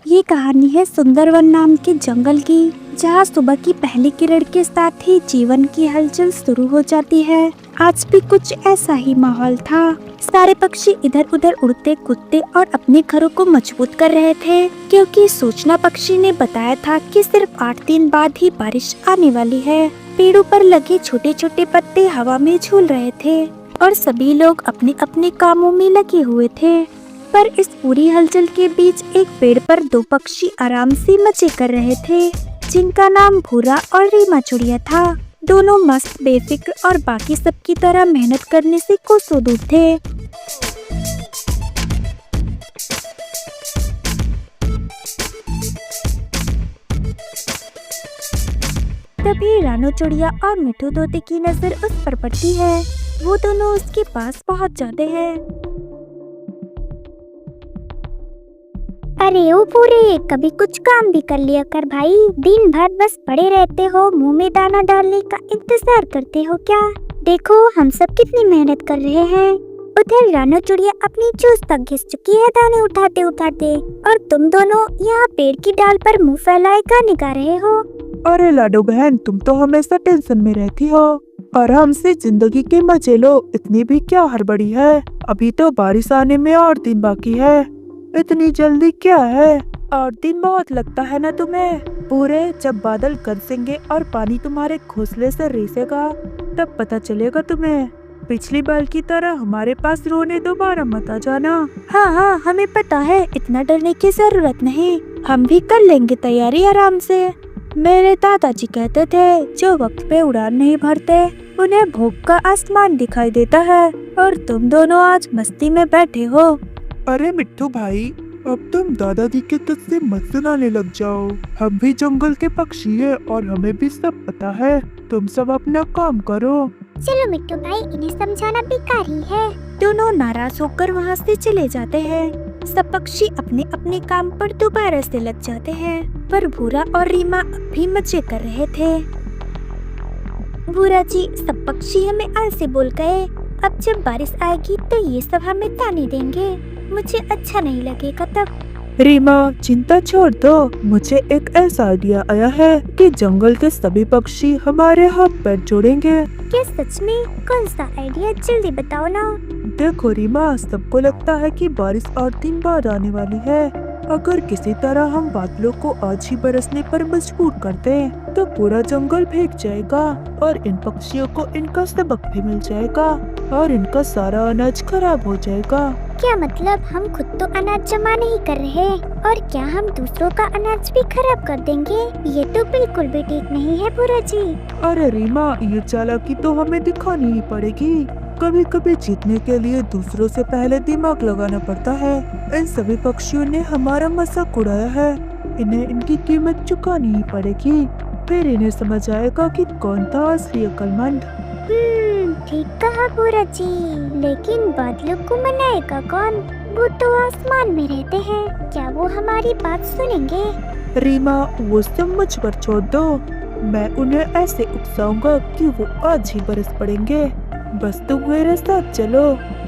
ये कहानी है सुंदरवन नाम के जंगल की, जहाँ सुबह की पहली किरण के साथ ही जीवन की हलचल शुरू हो जाती है। आज भी कुछ ऐसा ही माहौल था। सारे पक्षी इधर उधर उड़ते कूदते और अपने घरों को मजबूत कर रहे थे, क्योंकि सूचना पक्षी ने बताया था कि सिर्फ 8 दिन बाद ही बारिश आने वाली है। पेड़ों पर लगे छोटे छोटे पत्ते हवा में झूल रहे थे और सभी लोग अपने अपने कामों में लगे हुए थे। पर इस पूरी हलचल के बीच एक पेड़ पर 2 पक्षी आराम से मजे कर रहे थे, जिनका नाम भूरा और रीमा चुड़िया था। दोनों मस्त बेफिक्र और बाकी सबकी तरह मेहनत करने से कोसों दूर थे। तभी रानू चुड़िया और मिठू तोते की नजर उस पर पड़ती है। वो दोनों उसके पास पहुंच जाते हैं। अरे ओ पूरे, कभी कुछ काम भी कर लिया कर भाई। दिन भर बस पड़े रहते हो, मुंह में दाना डालने का इंतजार करते हो क्या? देखो हम सब कितनी मेहनत कर रहे हैं। उधर रानू चुड़िया अपनी चोंच तक घिस चुकी है दाने उठाते उठाते, और तुम दोनों यहाँ पेड़ की डाल पर मुंह फैलाए गाने गा रहे हो। अरे लाडो बहन, तुम तो हमेशा टेंशन में रहती हो और हमसे जिंदगी के मजे लो। इतनी भी क्या हड़बड़ी है? अभी तो बारिश आने में और दिन बाकी है। इतनी जल्दी क्या है? और दिन बहुत लगता है ना तुम्हें? पूरे जब बादल गरजेंगे और पानी तुम्हारे घोंसले से रिसेगा, तब पता चलेगा तुम्हें। पिछली बार की तरह हमारे पास रोने दोबारा मत आ जाना। हाँ, हमें पता है, इतना डरने की जरूरत नहीं। हम भी कर लेंगे तैयारी आराम से। मेरे दादाजी कहते थे, जो वक्त पे उड़ान नहीं भरते उन्हें भूख का आसमान दिखाई देता है। और तुम दोनों आज मस्ती में बैठे हो। अरे मिट्टू भाई, अब तुम दादाजी के तुझ से मत सुनाने लग जाओ। हम भी जंगल के पक्षी हैं और हमें भी सब पता है। तुम सब अपना काम करो। चलो मिट्टू भाई, इन्हें समझाना बेकार ही है। दोनों नाराज होकर वहाँ से चले जाते हैं। सब पक्षी अपने अपने काम पर दोबारा से लग जाते हैं, पर भूरा और रीमा अब भी मजे कर रहे थे। भूरा जी, सब पक्षी हमें आलसी बोल गए। अब जब बारिश आएगी तो ये सब हमें ताने देंगे। मुझे अच्छा नहीं लगेगा तब। रीमा, चिंता छोड़ दो। मुझे एक ऐसा आइडिया आया है कि जंगल के सभी पक्षी हमारे हाथ पैर जोड़ेंगे। क्या सच में? कौन सा आइडिया? जल्दी बताओ ना। देखो रीमा, सबको लगता है कि बारिश और दिन बाद आने वाली है। अगर किसी तरह हम बादलों को आज ही बरसने पर मजबूर कर दें, तो पूरा जंगल भीग जाएगा और इन पक्षियों को इनका सबक भी मिल जाएगा और इनका सारा अनाज खराब हो जाएगा। क्या मतलब? हम खुद तो अनाज जमा नहीं कर रहे, और क्या हम दूसरों का अनाज भी खराब कर देंगे? ये तो बिल्कुल भी ठीक नहीं है भूरा जी। अरे रीमा, ये चालाकी तो हमें दिखानी ही पड़ेगी। कभी कभी जीतने के लिए दूसरों से पहले दिमाग लगाना पड़ता है। इन सभी पक्षियों ने हमारा मजाक उड़ाया है। इन्हें इनकी कीमत चुकानी ही पड़ेगी। फिर इन्हें समझ आएगा कि कौन था असली अक्लमंद। ठीक कहा भूरा जी, लेकिन बादलों को मनाएगा कौन? वो तो आसमान में रहते हैं, क्या वो हमारी बात सुनेंगे? रीमा, वो सब मुझ पर छोड़ दो। मैं उन्हें ऐसे उकसाऊंगा कि वो आज ही बरस पड़ेंगे। बस तुम मेरे साथ चलो।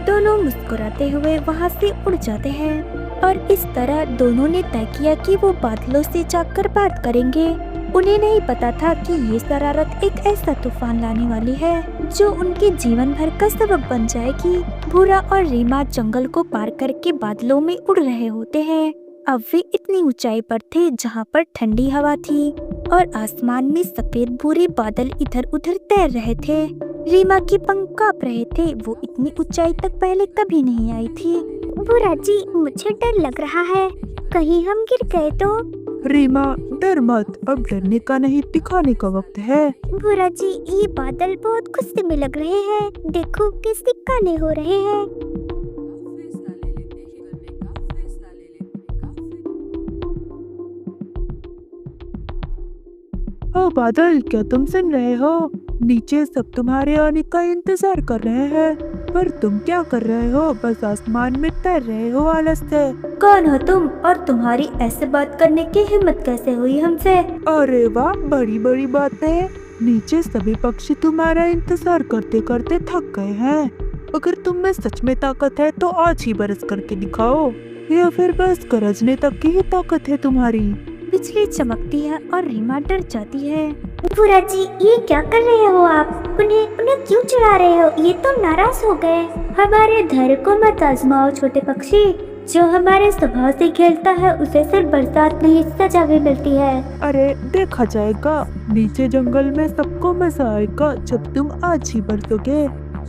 दोनों मुस्कुराते हुए वहाँ से उड़ जाते हैं और इस तरह दोनों ने तय किया कि वो बादलों से जाकर बात करेंगे। उन्हें नहीं पता था कि ये शरारत एक ऐसा तूफान लाने वाली है जो उनके जीवन भर का सबक बन जाएगी। भूरा और रीमा जंगल को पार करके बादलों में उड़ रहे होते हैं। अब वे इतनी ऊंचाई पर थे जहाँ पर ठंडी हवा थी और आसमान में सफेद भूरे बादल इधर उधर तैर रहे थे। रीमा के पंख कांप रहे थे। वो इतनी ऊंचाई तक पहले कभी नहीं आई थी। भूरा जी, मुझे डर लग रहा है, कहीं हम गिर गए तो? रीमा, डर मत। अब डरने का नहीं, दिखाने का वक्त है। भूरा जी, ये बादल बहुत गुस्से में लग रहे हैं। देखो कैसे काले हो रहे हैं। ओ बादल, क्या तुम सुन रहे हो? नीचे सब तुम्हारे आने का इंतजार कर रहे हैं, पर तुम क्या कर रहे हो? बस आसमान में तैर रहे हो आलस से। कौन हो तुम और तुम्हारी ऐसे बात करने की हिम्मत कैसे हुई हमसे? अरे वाह, बड़ी बड़ी बात है। नीचे सभी पक्षी तुम्हारा इंतजार करते करते थक गए हैं। अगर तुम में सच में ताकत है तो आज ही बरस करके दिखाओ। या फिर बस गरजने तक की ही ताकत है तुम्हारी? बिजली चमकती है और रीमा डर जाती है। बुरा जी, ये क्या कर रहे हो आप? उन्हें क्यों चिढ़ा रहे हो? ये तो नाराज हो गए। हमारे धैर्य को मत आजमाओ छोटे पक्षी। जो हमारे स्वभाव से खेलता है उसे सिर्फ बरसात नहीं सजा भी मिलती है। अरे देखा जाएगा, नीचे जंगल में सबको मजा आएगा जब तुम आज ही बरसोगे।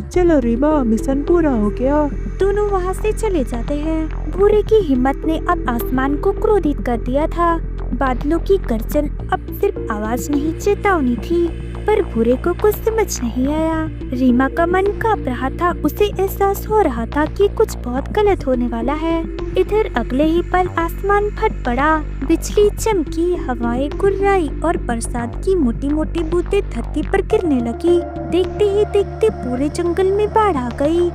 चलो रीमा, मिशन पूरा हो गया। दोनों वहाँ से चले जाते हैं। भूरे की हिम्मत ने अब आसमान को क्रोधित कर दिया था। बादलों की गर्जन अब सिर्फ आवाज नहीं, चेतावनी थी। पर भूरे को कुछ समझ नहीं आया। रीमा का मन कांप रहा था। उसे एहसास हो रहा था कि कुछ बहुत गलत होने वाला है। इधर अगले ही पल आसमान फट पड़ा। बिजली चमकी, हवाएं गुर्राई और बरसात की मोटी मोटी बूंदें धरती पर गिरने लगी। देखते ही देखते पूरे जंगल में बाढ़ आ गई।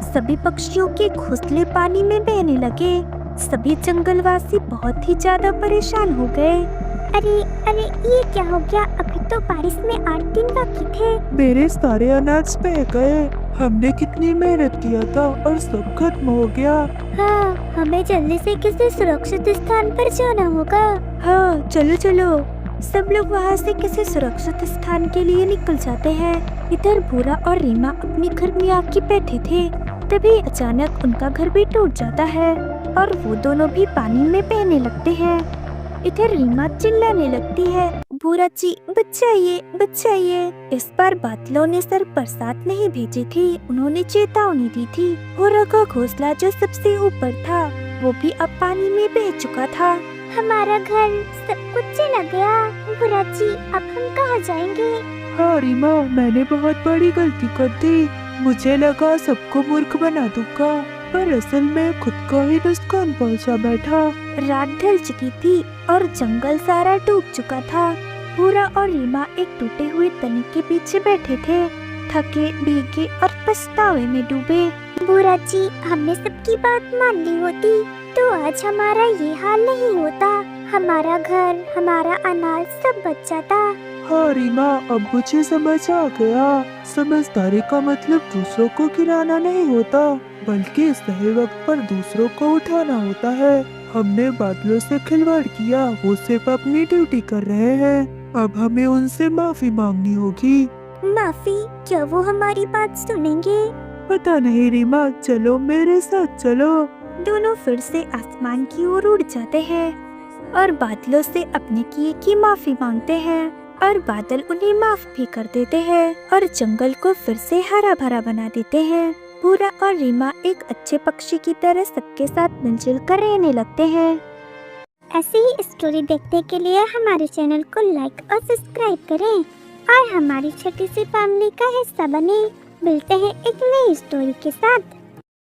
सभी पक्षियों के घोंसले पानी में बहने लगे। सभी जंगलवासी बहुत ही ज्यादा परेशान हो गए। अरे ये क्या हो गया? अभी तो बारिश में 8 दिन बाकी थे। मेरे सारे अनाज बह गए। हमने कितनी मेहनत किया था और सब खत्म हो गया। हाँ, हमें जल्दी से किसी सुरक्षित स्थान पर जाना होगा। हाँ चलो चलो। सब लोग वहाँ से किसी सुरक्षित स्थान के लिए निकल जाते हैं। इधर भूरा और रीमा अपने घर में आके बैठे थे। तभी अचानक उनका घर भी टूट जाता है और वो दोनों भी पानी में बहने लगते हैं। इधर रीमा चिल्लाने लगती है, भूरा जी बचाइए बचाइए। इस बार बादलों ने सिर्फ बरसात नहीं भेजी थी, उन्होंने चेतावनी दी थी। भूरा का घोंसला जो सबसे ऊपर था वो भी अब पानी में बह चुका था। हमारा घर सब कुछ चला गया। बुरा जी, अब हम कहाँ जाएंगे? हाँ रीमा, मैंने बहुत बड़ी गलती कर दी। मुझे लगा सबको मूर्ख बना दूंगा, पर असल में खुद को ही नुकसान पहुंचा बैठा। रात ढल चुकी थी और जंगल सारा डूब चुका था। भूरा और रीमा एक टूटे हुए तने के पीछे बैठे थे, थके, भीगे और पछतावे में डूबे। बुरा जी, हमने सबकी बात मान ली होती तो आज हमारा ये हाल नहीं होता। हमारा घर, हमारा अनाज सब बच जाता। हाँ रीमा, अब मुझे समझ आ गया। समझदारी का मतलब दूसरों को गिराना नहीं होता, बल्कि सही वक्त पर दूसरों को उठाना होता है। हमने बादलों से खिलवाड़ किया, वो सिर्फ अपनी ड्यूटी कर रहे हैं। अब हमें उनसे माफी मांगनी होगी। माफी? क्या वो हमारी बात सुनेंगे? पता नहीं रीमा, चलो मेरे साथ चलो। दोनों फिर से आसमान की ओर उड़ जाते हैं और बादलों से अपने किए की माफी मांगते हैं और बादल उन्हें माफ भी कर देते हैं और जंगल को फिर से हरा भरा बना देते हैं। भूरा और रीमा एक अच्छे पक्षी की तरह सबके साथ मिलजुल कर रहने लगते हैं। ऐसी ही स्टोरी देखने के लिए हमारे चैनल को लाइक और सब्सक्राइब करें और हमारी छोटी सी फैमिली का हिस्सा बने। मिलते हैं एक नई स्टोरी के साथ।